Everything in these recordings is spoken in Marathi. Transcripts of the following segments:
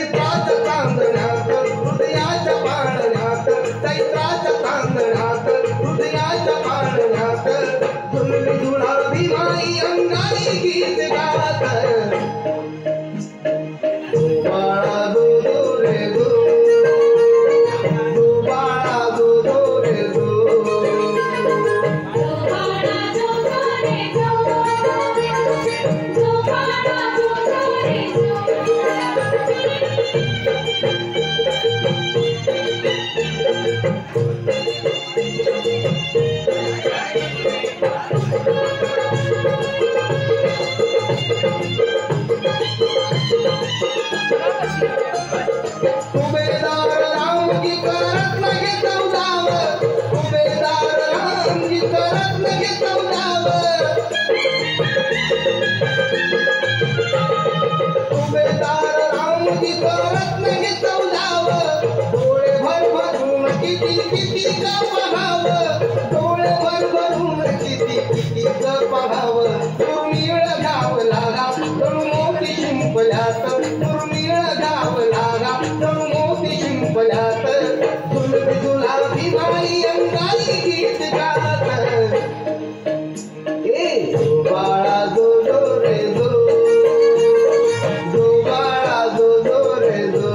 चैत्राच्या चांदण्यात हृदयाच्या पाळण्यात चैत्राच्या चांदण्यात हृदयाच्या पाळण्यात झुलवी झुलावी माई अंगाई गीत गात बाळा दो दो रे दो दो बाळा दो दो रे दो उमेदार राम की करत लगे चौदाव उमेदार राम की करत लगे चौदाव उमेदार राम की करत लगे चौदाव डोळे भर भरून किती किती का पहाव डोळे भर भरून किती किती का पहाव दुर्मिळ गाव लागा तळू मोठी शिंपल्यात दुर्मिळ गाव लागा तळू मोठी शिंपल्यात झुलवी झुलावी माई अंगाई गीत गात ए बाळा जो जो रे जो जो बाळा जो जो रे जो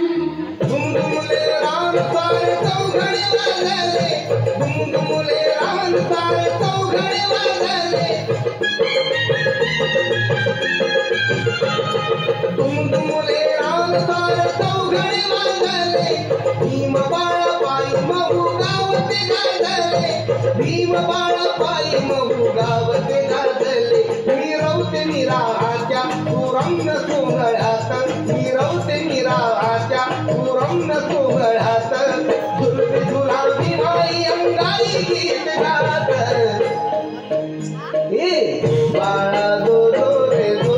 घुमघुमले रान सारे चौघडे वाजले घुमघुमले रान सारे चौघडे वाजले घुमघुमले रान सारे चौघडे वाजले भीम बाळा पायी महू गावते गाजले भीम बाळा पायी महू गावते गाजले मिरवते निराच्या सुरंग सोहळ्यात मिरवते निराच्या सुरंग सोहळ्यात झुलवी झुलावी माई अंगाई गीत गात ए बाळा जो जो रे जो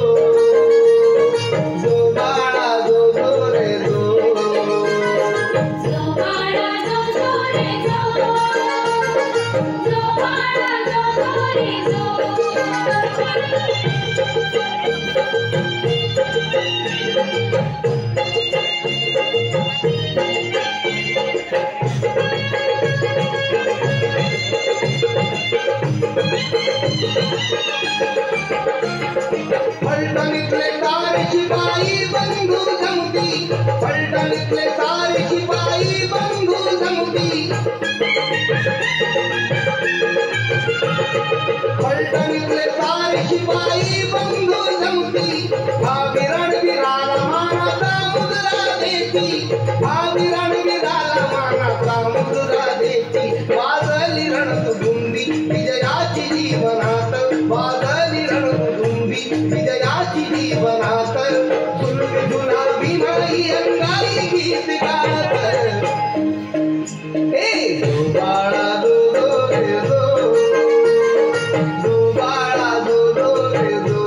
जो बाळा जो जो रे जो फलटणीतले तारीची बाई बंधू जमती फलटणीतले तारीची बाई बंधू जमती फलटणीतले तारीची बाई बंधू जमती हा रणवीराला मानाचा मुद्रा देती हा रणवीराला मानाचा मुद्रा देती वाजली रणतुडुंबी विजयाची जीवनात वाजली रणतुडुंबी विजयाची जीवनात झुलवी झुलावी माई अंगाई गीत गात ए जो बाळा जो जो रे जो जो बाळा जो जो रे जो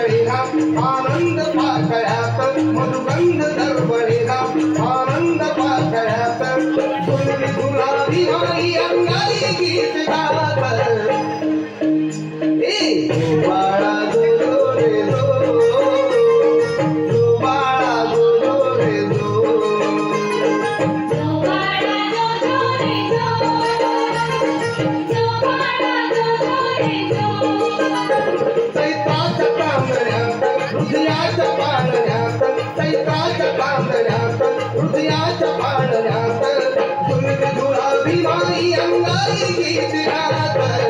आनंद पाकळ्यात मधुगंध दरवळीला आनंद पाकळ्यात फुलवी फुलावी आई अंगाई गीत गात वयाच्या पाळण्यात, झुलवी झुळावी माई अंगाई गीत गात.